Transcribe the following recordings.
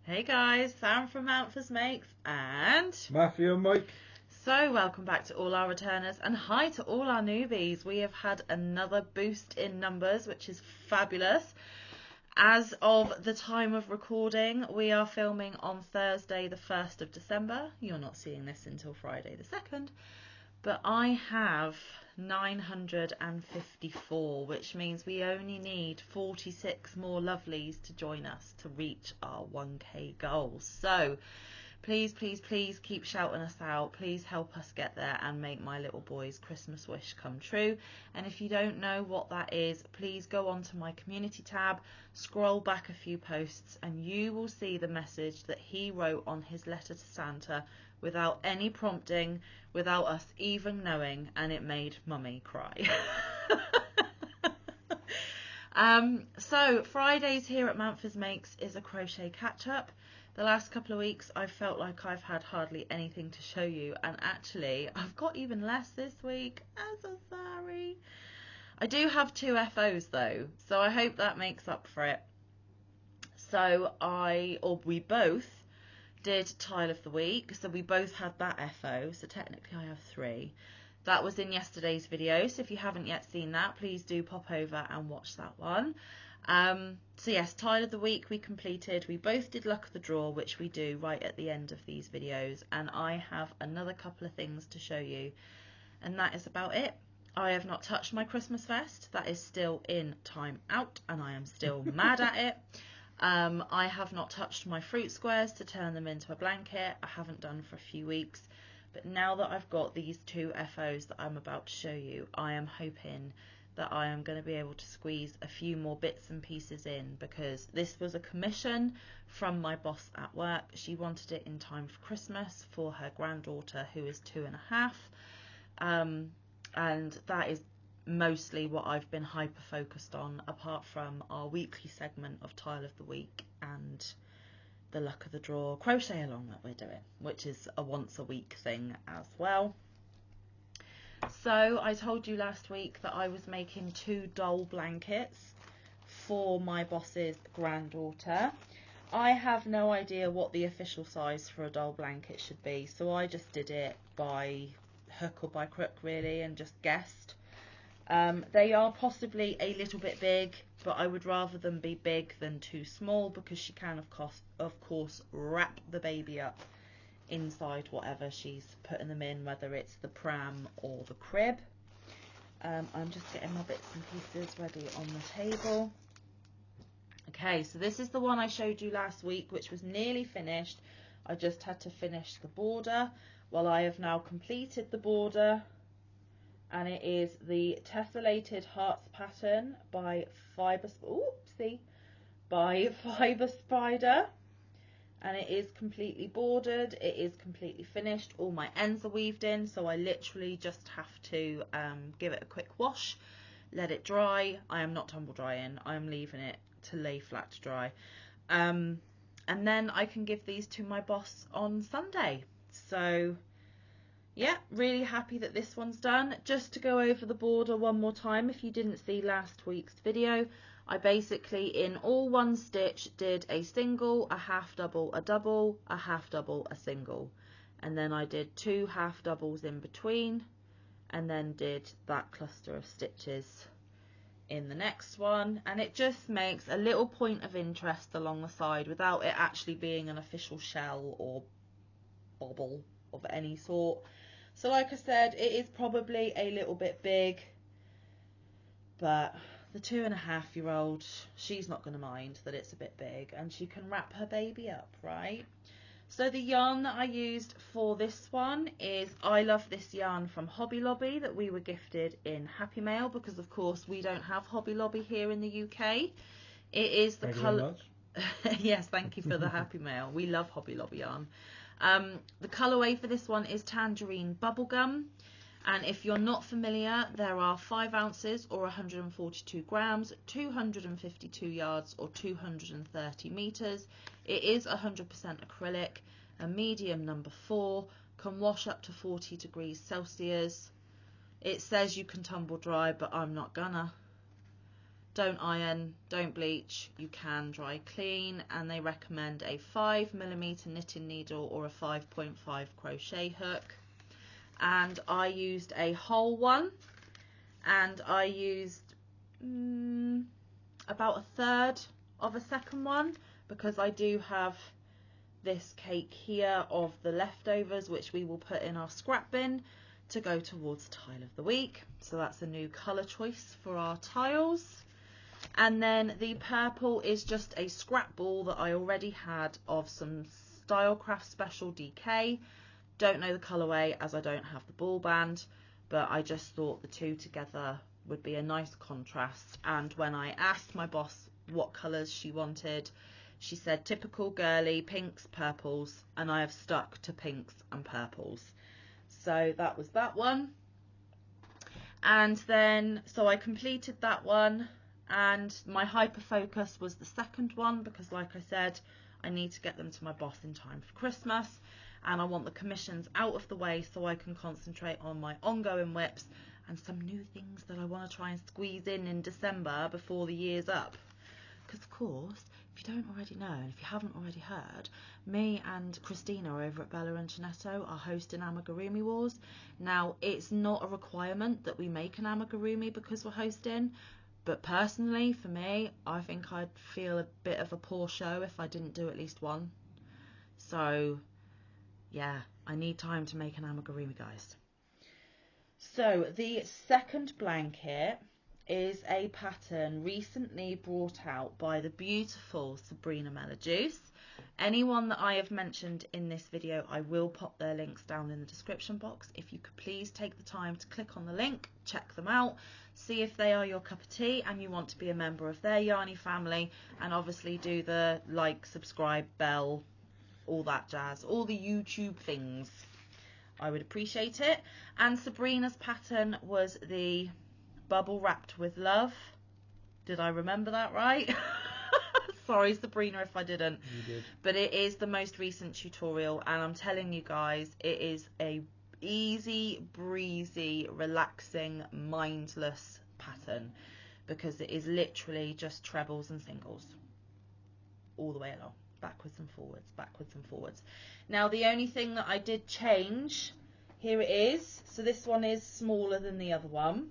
Hey guys, Sam from Manfa's Makes and Matthew and Mike. So welcome back to all our returners and hi to all our newbies. We have had another boost in numbers, which is fabulous. As of the time of recording, we are filming on Thursday the 1st of December. You're not seeing this until Friday the 2nd. But I have 954, which means we only need 46 more lovelies to join us to reach our 1k goal. So please, please, please keep shouting us out. Please help us get there and make my little boy's Christmas wish come true. And if you don't know what that is, please go onto my community tab, scroll back a few posts, and you will see the message that he wrote on his letter to Santa without any prompting, without us even knowing, and it made Mummy cry. So Fridays here at Manfa's Makes is a crochet catch-up. The last couple of weeks I've felt like I've had hardly anything to show you, and actually I've got even less this week. I'm so sorry. I do have 2 FOs though, so I hope that makes up for it. So we both did Tile of the Week, so we both had that FO, so technically I have 3. That was in yesterday's video, so if you haven't yet seen that, please do pop over and watch that one. So yes, Tile of the Week we completed. We both did Luck of the Draw, which we do right at the end of these videos, and I have another couple of things to show you, and that is about it. I have not touched my Christmas vest. That is still in time out, and I am still mad at it. I have not touched my fruit squares to turn them into a blanket. I haven't done for a few weeks, but now that I've got these 2 FOs that I'm about to show you, I am hoping that I am going to be able to squeeze a few more bits and pieces in, because this was a commission from my boss at work. She wanted it in time for Christmas for her granddaughter, who is 2.5, and that is mostly what I've been hyper focused on, apart from our weekly segment of Tile of the Week and the Luck of the Draw crochet along that we're doing, which is a once a week thing as well. So I told you last week that I was making 2 doll blankets for my boss's granddaughter. I have no idea what the official size for a doll blanket should be, so I just did it by hook or by crook really and just guessed. They are possibly a little bit big, but I would rather them be big than too small, because she can of course wrap the baby up inside whatever she's putting them in, whether it's the pram or the crib. I'm just getting my bits and pieces ready on the table. Okay, so this is the one I showed you last week, which was nearly finished. I just had to finish the border. Well, I have now completed the border, and it is the tessellated hearts pattern by Fiber Spider, and it is completely bordered. It is completely finished. All my ends are weaved in, so I literally just have to give it a quick wash, let it dry. I am not tumble drying. I am leaving it to lay flat to dry, and then I can give these to my boss on Sunday. So yeah, really happy that this one's done. Just to go over the border one more time, if you didn't see last week's video, I basically in all one stitch did a single, a half double, a double, a half double, a single, and then I did 2 half doubles in between, and then did that cluster of stitches in the next one, and it just makes a little point of interest along the side without it actually being an official shell or bobble of any sort. So like I said, it is probably a little bit big, but the 2.5-year-old, she's not going to mind that it's a bit big, and she can wrap her baby up, right? So the yarn that I used for this one is I Love This yarn from Hobby Lobby that we were gifted in Happy Mail, because of course we don't have Hobby Lobby here in the UK. It is the colour. Yes, thank you for the Happy Mail. We love Hobby Lobby yarn. The colourway for this one is Tangerine Bubblegum, and if you're not familiar, there are 5 ounces or 142 grams, 252 yards or 230 metres. It is 100% acrylic, a medium number 4, can wash up to 40 degrees Celsius. It says you can tumble dry, but I'm not gonna. don't iron, don't bleach, you can dry clean, and they recommend a 5mm knitting needle or a 5.5 crochet hook. And I used a whole one, and I used about a third of a second one, because I do have this cake here of the leftovers, which we will put in our scrap bin to go towards tile of the week. So that's a new colour choice for our tiles. And then the purple is just a scrap ball that I already had of some Stylecraft Special DK. Don't know the colourway as I don't have the ball band, but I just thought the two together would be a nice contrast. And when I asked my boss what colours she wanted, she said typical girly pinks, purples, and I have stuck to pinks and purples. So that was that one. And then, so I completed that one, and my hyper focus was the second one, because like I said, I need to get them to my boss in time for Christmas, and I want the commissions out of the way so I can concentrate on my ongoing whips and some new things that I want to try and squeeze in December before the year's up. Because of course, if you don't already know, and if you haven't already heard, me and Christina over at Bella and Janetto are hosting Amigurumi Wars. Now, it's not a requirement that we make an amigurumi because we're hosting, but personally, for me, I think I'd feel a bit of a poor show if I didn't do at least one. So, yeah, I need time to make an amigurumi, guys. So, the second blanket is a pattern recently brought out by the beautiful Sabrina Melajuice. Anyone that I have mentioned in this video, I will pop their links down in the description box. If you could please take the time to click on the link, check them out, see if they are your cup of tea and you want to be a member of their Yarny family, and obviously do the like, subscribe, bell, all that jazz, all the YouTube things. I would appreciate it. And Sabrina's pattern was the Bubble Wrapped with Love. Did I remember that right? Sorry, Sabrina, if I didn't. You did. But it is the most recent tutorial, and I'm telling you guys, it is a easy, breezy, relaxing, mindless pattern, because it is literally just trebles and singles all the way along, backwards and forwards, backwards and forwards. Now, the only thing that I did change, here it is. So this one is smaller than the other one.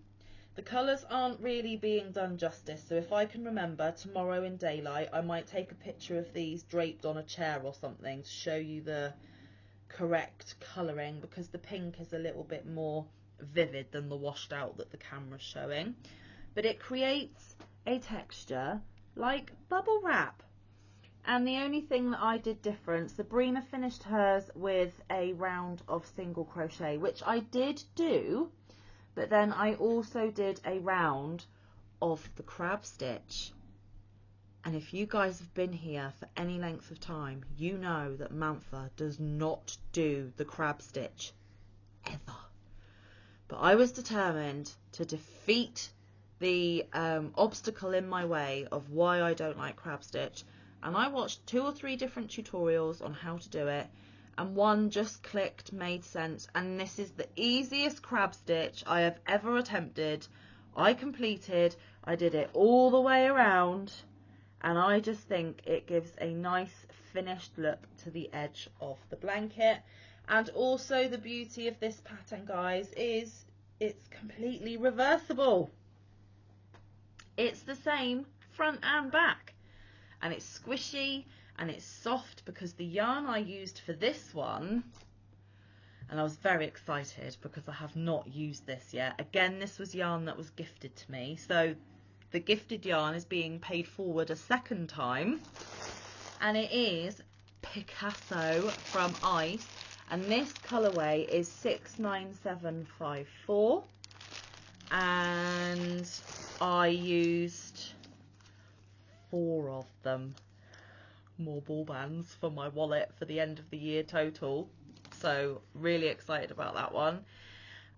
The colours aren't really being done justice, so if I can remember, tomorrow in daylight I might take a picture of these draped on a chair or something to show you the correct colouring, because the pink is a little bit more vivid than the washed out that the camera's showing. But it creates a texture like bubble wrap. And the only thing that I did different, Sabrina finished hers with a round of single crochet, which I did do. But then I also did a round of the crab stitch. And if you guys have been here for any length of time, you know that Manfa does not do the crab stitch ever. But I was determined to defeat the obstacle in my way of why I don't like crab stitch. And I watched 2 or 3 different tutorials on how to do it. And one just clicked, made sense, and this is the easiest crab stitch I have ever attempted. I completed, I did it all the way around, and I just think it gives a nice finished look to the edge of the blanket. And also the beauty of this pattern, guys, is it's completely reversible. It's the same front and back, and it's squishy and it's soft, because the yarn I used for this one, and I was very excited because I have not used this yet. Again, this was yarn that was gifted to me, so the gifted yarn is being paid forward a second time, and it is Picasso from Ice, and this colourway is 69754, and I used 4 of them. More ball bands for my wallet for the end of the year total, so really excited about that one.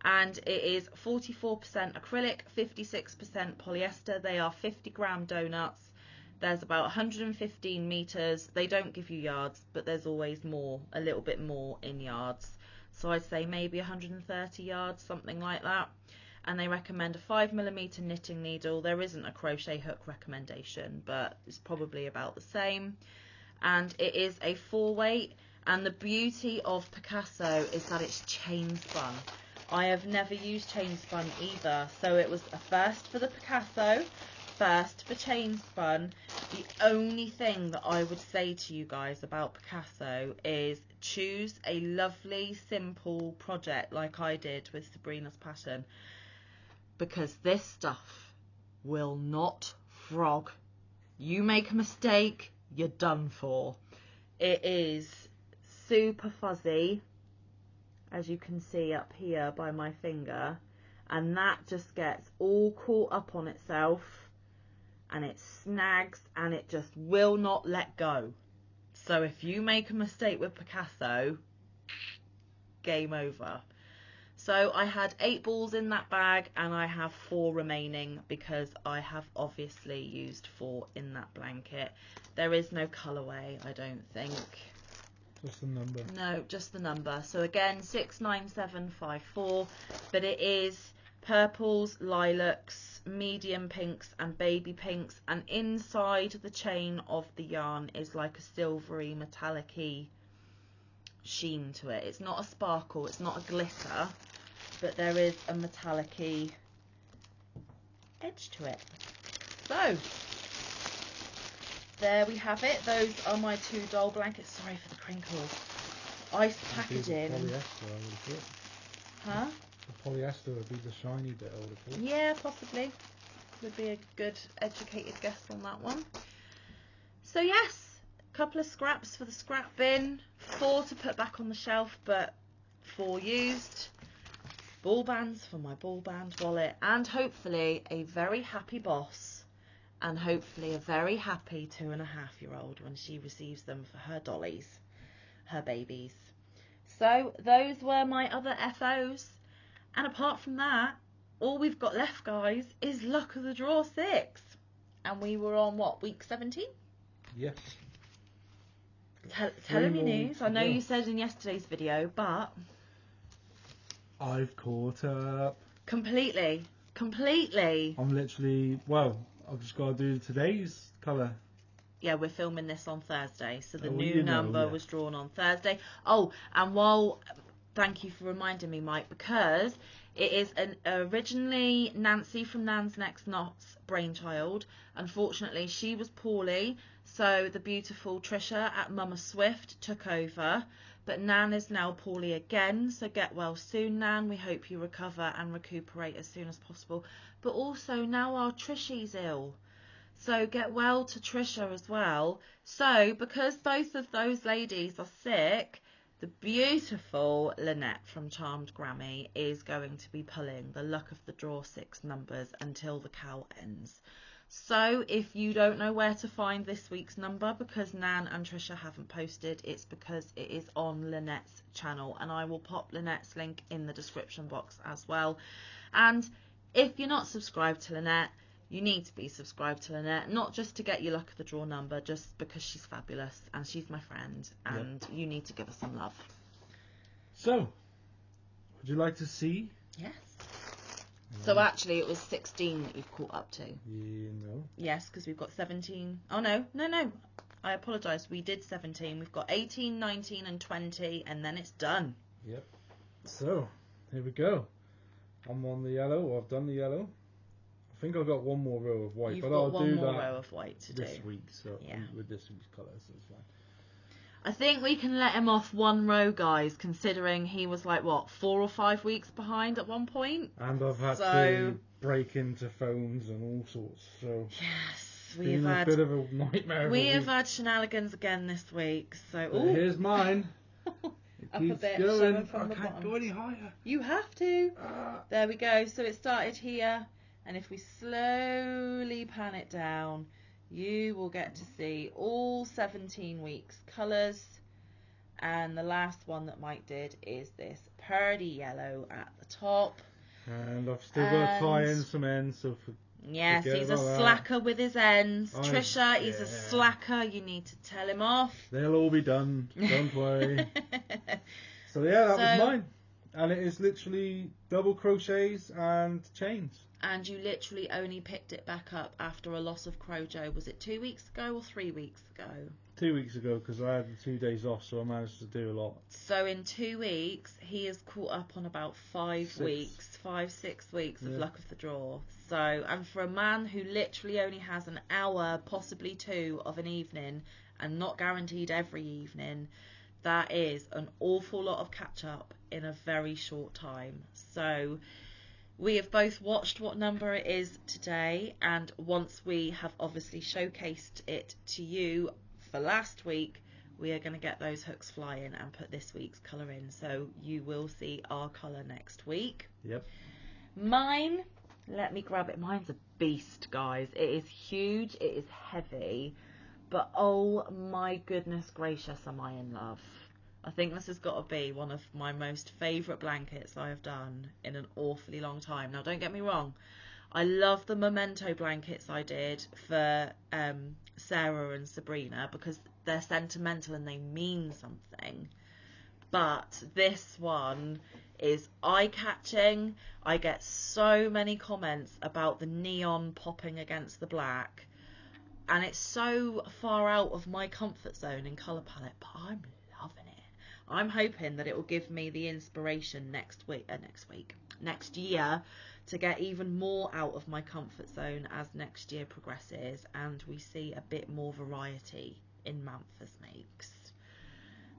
And it is 44% acrylic, 56% polyester. They are 50-gram donuts. There's about 115 meters. They don't give you yards, but there's always more, a little bit more in yards, so I'd say maybe 130 yards, something like that. and they recommend a 5mm knitting needle. There isn't a crochet hook recommendation, but it's probably about the same. And it is a 4-weight, and the beauty of Picasso is that it's chain spun. I have never used chain spun either, so it was a first for the Picasso, first for chain spun. The only thing that I would say to you guys about Picasso is choose a lovely simple project like I did with Sabrina's pattern, because this stuff will not frog. You make a mistake, you're done for. It is super fuzzy, as you can see up here by my finger, and that just gets all caught up on itself, and it snags, and it just will not let go. So if you make a mistake with Picasso, game over. So I had 8 balls in that bag, and I have 4 remaining because I have obviously used 4 in that blanket. There is no colourway, I don't think. Just the number. No, just the number. So again, 69754, but it is purples, lilacs, medium pinks and baby pinks, and inside the chain of the yarn is like a silvery metallic-y sheen to it. It's not a sparkle, it's not a glitter, but there is a metallic-y edge to it. So there we have it. Those are my 2 doll blankets. Sorry for the crinkles. Ice packaging. Polyester, I would have thought. Huh? The polyester would be the shiny bit, I would have thought. Yeah, possibly. Would be a good educated guess on that one. So yes, a couple of scraps for the scrap bin, 4 to put back on the shelf, but 4 used. Ball bands for my ball band wallet, and hopefully a very happy boss, and hopefully a very happy 2.5-year-old when she receives them for her dollies, her babies. So those were my other FOs, and apart from that, all we've got left, guys, is Luck of the Draw 6, and we were on what, week 17? Yes. Tell him your news. I know you said in yesterday's video, but I've caught up. Completely. I'm literally, well, I've just got to do today's colour. Yeah, we're filming this on Thursday, so the Oh, new you know, number yeah. was drawn on Thursday. Oh, and thank you for reminding me, Mike, because it is originally Nancy from Nan's Next Knots brainchild. Unfortunately, she was poorly, so the beautiful Trisha at Mama Swift took over. But Nan is now poorly again, so get well soon, Nan. We hope you recover and recuperate as soon as possible. But also, now our Trishy's ill, so get well to Trisha as well. So, because both of those ladies are sick, the beautiful Lynette from Charmed Grammy is going to be pulling the Luck of the Draw 6 numbers until the cow ends. So if you don't know where to find this week's number because Nan and Trisha haven't posted, it's because it is on Lynette's channel, and I will pop Lynette's link in the description box as well. And if you're not subscribed to Lynette, you need to be subscribed to Lynette, not just to get your Luck of the Draw number, just because she's fabulous and she's my friend, and you need to give her some love. So, would you like to see? Yes. So actually it was 16 that we've caught up to. You know. Yes, because we've got 17. Oh, no. I apologise. We did 17. We've got 18, 19 and 20, and then it's done. Yep. So, here we go. I'm on the yellow, or I've done the yellow. I think I've got one more row of white, but I'll do that row of white to this do. week, so Yeah. with this week's colours, so it's fine. I think we can let him off one row, guys, considering he was like, what, 4 or 5 weeks behind at one point? And I've had to break into phones and all sorts, so yes, it's been a bit of a nightmare. We have had shenanigans again this week, so... But here's mine. It Up keeps a bit, going. from I the can't bottom. go any higher. You have to. There we go. So it started here, and if we slowly pan it down, you will get to see all 17 weeks colours, and the last one that Mike did is this purdy yellow at the top. And I've still got to tie in some ends, so yes, forget he's a about that. slacker with his ends. Trisha, he's a slacker. You need to tell him off. They'll all be done. Don't worry. So yeah, that was mine. And it is literally double crochets and chains. And you literally only picked it back up after a loss of Crojo. Was it 2 weeks ago or 3 weeks ago? 2 weeks ago, because I had the 2 days off, so I managed to do a lot. So in 2 weeks, he has caught up on about 6 weeks of luck of the draw. So, and for a man who literally only has an hour, possibly 2 of an evening, and not guaranteed every evening, that is an awful lot of catch up in a very short time. So we have both watched what number it is today, and once we have obviously showcased it to you for last week, we are going to get those hooks flying and put this week's colour in. So you will see our colour next week. Yep. Mine, let me grab it. Mine's a beast, guys. It is huge. It is heavy. But oh my goodness gracious, am I in love. I think this has got to be one of my most favourite blankets I have done in an awfully long time. Now, don't get me wrong. I love the memento blankets I did for Sarah and Sabrina because they're sentimental and they mean something. But this one is eye-catching. I get so many comments about the neon popping against the black. And it's so far out of my comfort zone in colour palette, but I'm loving it. I'm hoping that it will give me the inspiration next year to get even more out of my comfort zone as next year progresses and we see a bit more variety in Manfa's makes.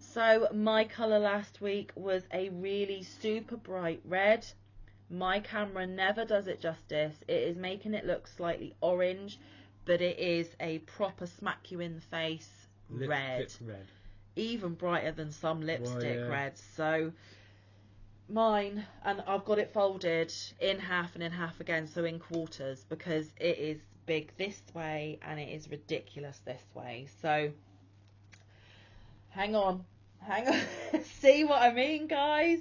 So my colour last week was a really super bright red. My camera never does it justice. It is making it look slightly orange, but it is a proper smack you in the face red. Even brighter than some lipstick reds. So mine, and I've got it folded in half and in half again, so in quarters, because it is big this way and it is ridiculous this way. So hang on. See what I mean, guys?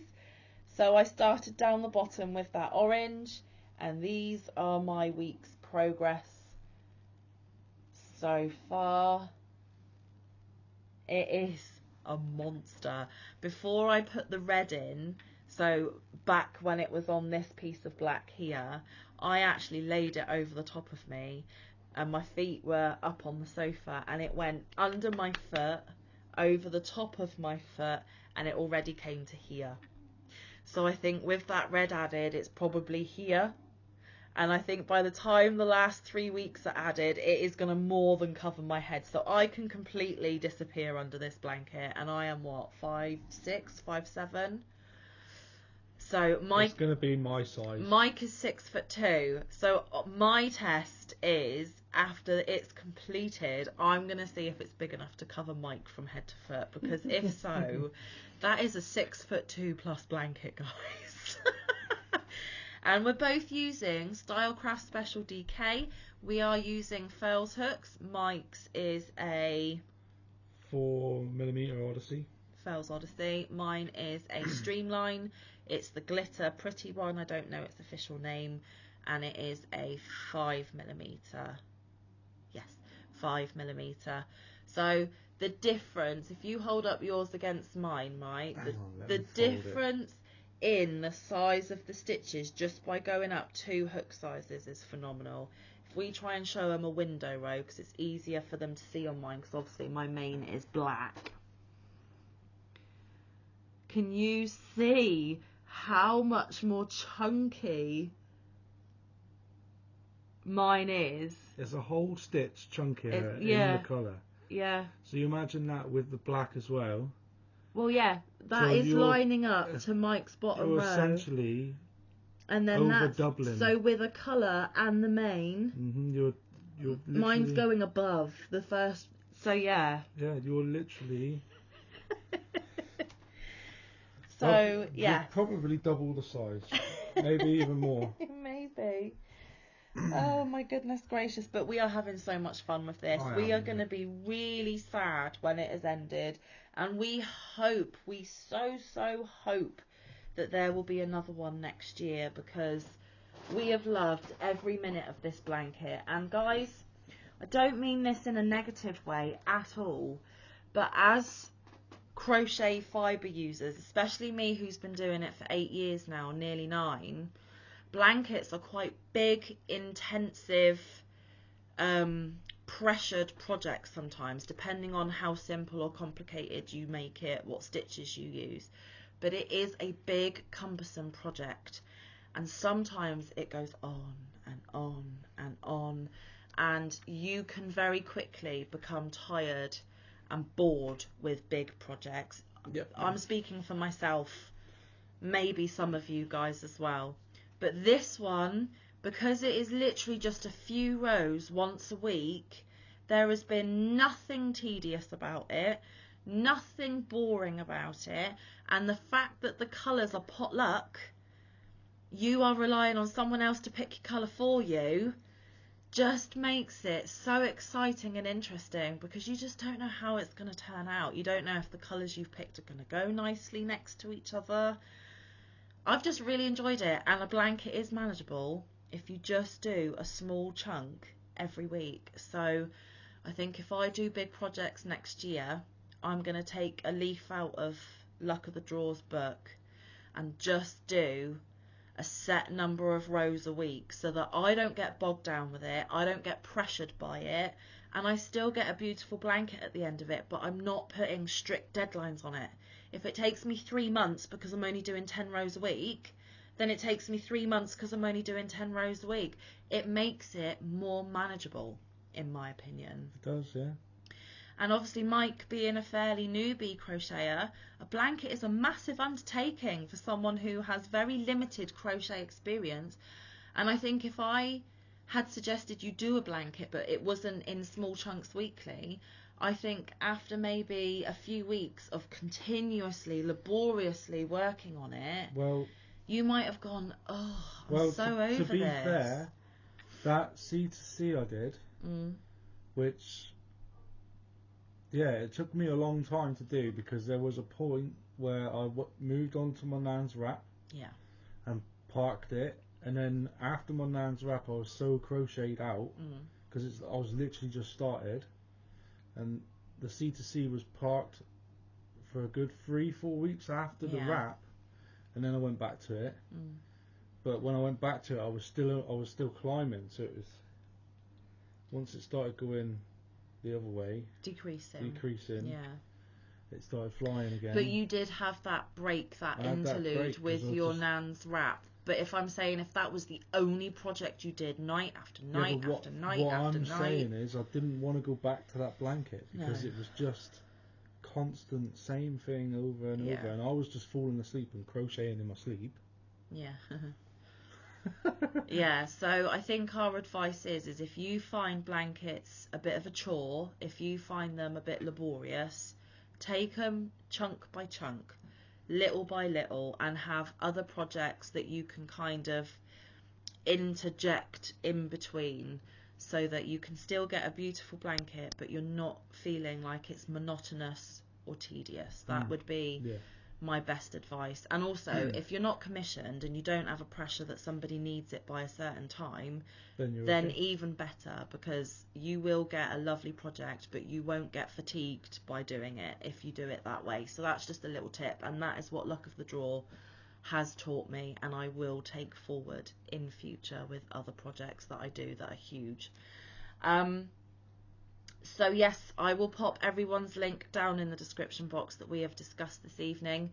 So I started down the bottom with that orange, and these are my week's progress so far. It is a monster. Before I put the red in, so back when it was on this piece of black here, I actually laid it over the top of me and my feet were up on the sofa and it went under my foot, over the top of my foot, and it already came to here. So I think with that red added, it's probably here. And I think by the time the last 3 weeks are added, it is going to more than cover my head. So I can completely disappear under this blanket. And I am, what, 5'6", 5'7"? So it's going to be my size. Mike is 6'2". So my test is, after it's completed, I'm going to see if it's big enough to cover Mike from head to foot. Because if so, that is a 6'2" plus blanket, guys. And we're both using Stylecraft Special DK. We are using Furls hooks. Mike's is a 4mm Odyssey. Furls Odyssey. Mine is a Streamline. It's the glitter pretty one. I don't know its official name. And it is a 5mm. Yes, 5mm. So the difference, if you hold up yours against mine, Mike, the difference in the size of the stitches just by going up 2 hook sizes is phenomenal. If we try and show them a window row, because it's easier for them to see on mine, because obviously my main is black. Can you see how much more chunky mine is? There's a whole stitch chunkier in the colour. Yeah. So you imagine that with the black as well. Well, yeah, that is lining up to Mike's bottom row. Essentially, and then that's doubling. So with a colour and the main, you're mine's going above the first. So yeah. Yeah, you're literally. So yeah. You're probably double the size, maybe even more. Maybe. Oh my goodness gracious! But we are having so much fun with this. We are going to be really sad when it has ended, and we so hope that there will be another one next year, because we have loved every minute of this blanket. And guys, I don't mean this in a negative way at all, but as crochet fibre users, especially me who's been doing it for 8 years now, nearly 9, blankets are quite big, intensive, pressured projects sometimes, depending on how simple or complicated you make it, what stitches you use. But it is a big, cumbersome project, and sometimes it goes on and on and on, and you can very quickly become tired and bored with big projects. Yep. I'm speaking for myself, maybe some of you guys as well. But this one, because it is literally just a few rows once a week, there has been nothing tedious about it, nothing boring about it, and the fact that the colours are potluck, you are relying on someone else to pick your colour for you, just makes it so exciting and interesting, because you just don't know how it's going to turn out. You don't know if the colours you've picked are going to go nicely next to each other. I've just really enjoyed it, and a blanket is manageable if you just do a small chunk every week. So I think if I do big projects next year, I'm going to take a leaf out of Luck of the Draws book and just do a set number of rows a week, so that I don't get bogged down with it, I don't get pressured by it, and I still get a beautiful blanket at the end of it, but I'm not putting strict deadlines on it. If it takes me 3 months because I'm only doing 10 rows a week, then it takes me 3 months because I'm only doing 10 rows a week. It makes it more manageable, in my opinion. It does, yeah. And obviously, Mike being a fairly newbie crocheter, a blanket is a massive undertaking for someone who has very limited crochet experience. And I think if I had suggested you do a blanket, but it wasn't in small chunks weekly, I think after maybe a few weeks of continuously, laboriously working on it, Well, you might have gone, oh, I'm so over this. To be fair, that C2C I did, which... yeah, it took me a long time to do, because there was a point where I moved on to my nan's wrap, and parked it, and then after my nan's wrap I was so crocheted out, because I was literally just started, and the C2C was parked for a good 3-4 weeks after the wrap, and then I went back to it. But when I went back to it, I was still climbing, so it was, once it started going the other way, decreasing, it started flying again. But you did have that break, that interlude with your nan's wrap. But if that was the only project you did night after night after night what after I'm night, saying is I didn't want to go back to that blanket, because it was just constant same thing over and over, and I was just falling asleep and crocheting in my sleep. So I think our advice is if you find blankets a bit of a chore, if you find them a bit laborious, take them chunk by chunk, little by little, and have other projects that you can kind of interject in between, so that you can still get a beautiful blanket, but you're not feeling like it's monotonous or tedious. That would be my best advice. And also, if you're not commissioned and you don't have a pressure that somebody needs it by a certain time, then even better, because you will get a lovely project, but you won't get fatigued by doing it if you do it that way. So that's just a little tip, and that is what Luck of the Draw has taught me, and I will take forward in future with other projects that I do that are huge. So yes, I will pop everyone's link down in the description box that we have discussed this evening.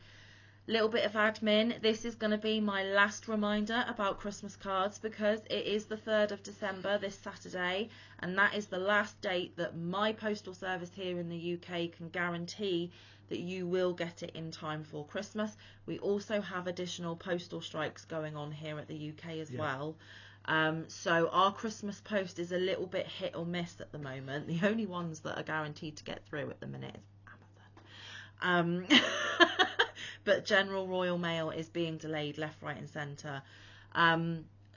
Little bit of admin. This is going to be my last reminder about Christmas cards, because it is the 3rd of December this Saturday, and that is the last date that my postal service here in the UK can guarantee that you will get it in time for Christmas. We also have additional postal strikes going on here at the UK as well. So our Christmas post is a little bit hit or miss at the moment. The only ones that are guaranteed to get through at the minute is Amazon. But General Royal Mail is being delayed left, right and centre.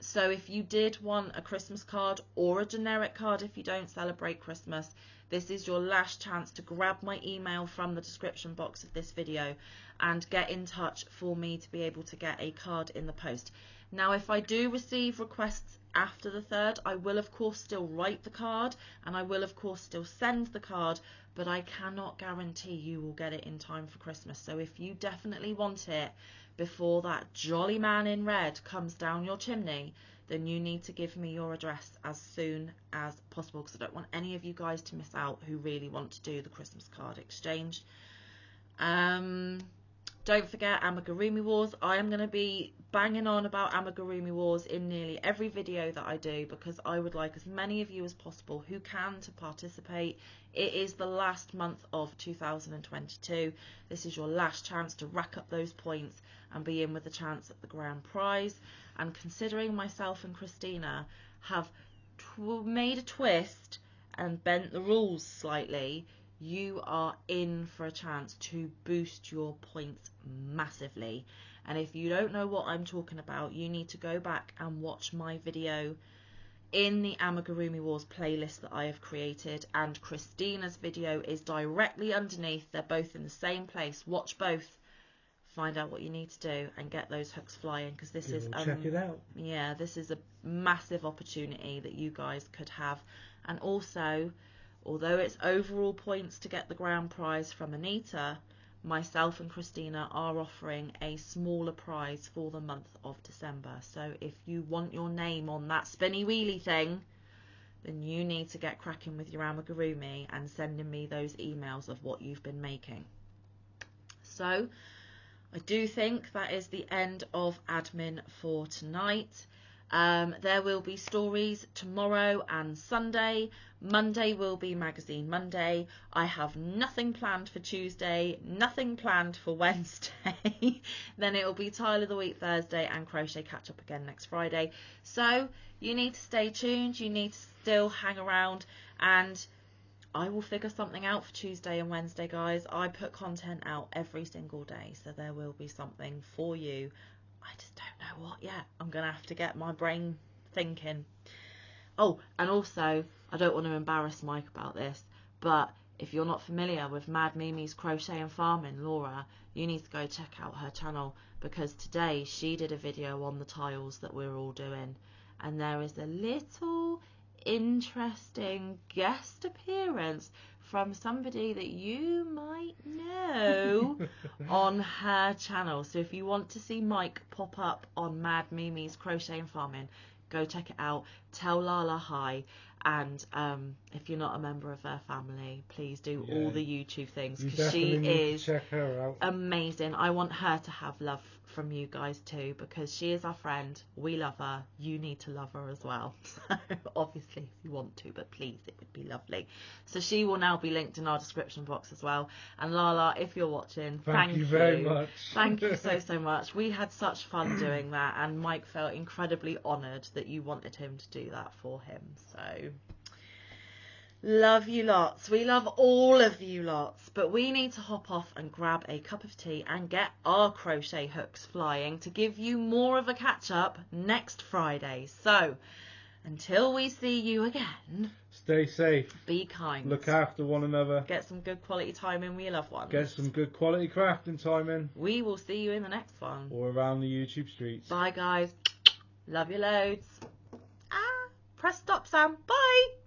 So if you did want a Christmas card, or a generic card if you don't celebrate Christmas, This is your last chance to grab my email from the description box of this video and get in touch for me to be able to get a card in the post. Now, if I do receive requests after the 3rd, I will of course still write the card and I will of course still send the card, but I cannot guarantee you will get it in time for Christmas. So if you definitely want it before that jolly man in red comes down your chimney, then you need to give me your address as soon as possible, because I don't want any of you guys to miss out who really want to do the Christmas card exchange. Don't forget Amigurumi Wars. I am going to be banging on about Amigurumi Wars in nearly every video that I do, because I would like as many of you as possible who can to participate. It is the last month of 2022. This is your last chance to rack up those points and be in with a chance at the grand prize. And considering myself and Christina have made a twist and bent the rules slightly, you are in for a chance to boost your points massively. And if you don't know what I'm talking about, you need to go back and watch my video in the Amigurumi Wars playlist that I have created, and Christina's video is directly underneath. They're both in the same place. Watch both, find out what you need to do and get those hooks flying, because this is check it out. Yeah, this is a massive opportunity that you guys could have. And also, although it's overall points to get the grand prize from Anita, myself and Christina are offering a smaller prize for the month of December. So if you want your name on that spinny wheelie thing, then you need to get cracking with your amigurumi and sending me those emails of what you've been making. So I do think that is the end of admin for tonight. There will be stories tomorrow and Sunday. Monday will be Magazine Monday. I have nothing planned for Tuesday, nothing planned for Wednesday. Then it will be Tile of the Week Thursday and Crochet Catch Up again next Friday. So you need to stay tuned, you need to still hang around, and I will figure something out for Tuesday and Wednesday, guys. I put content out every single day, so there will be something for you. I just don't know what yet. I'm going to have to get my brain thinking. Oh, and also, I don't want to embarrass Mike about this, but if you're not familiar with Mad Mimi's Crochet and Farming, Laura, you need to go check out her channel, because today she did a video on the tiles that we're all doing, and there is a little interesting guest appearance from somebody that you might know on her channel. So if you want to see Mike pop up on Mad Mimi's Crochet and Farming, go check it out. Tell Lala hi, and if you're not a member of her family, please do all the YouTube things, because she is check her out. Amazing. I want her to have love from you guys too, because she is our friend. We love her. You need to love her as well. So obviously if you want to, but please, it would be lovely. So she will now be linked in our description box as well. And Lala, if you're watching, thank you very much. Thank you so much. We had such fun doing that, and Mike felt incredibly honoured that you wanted him to do that for him. So love you lots. We love all of you lots. But we need to hop off and grab a cup of tea and get our crochet hooks flying to give you more of a catch up next Friday. So until we see you again, stay safe, be kind, look after one another, get some good quality time in with your loved ones, get some good quality crafting time in. We will see you in the next one, or around the YouTube streets. Bye guys, love you loads. Press stop, Sam. Bye.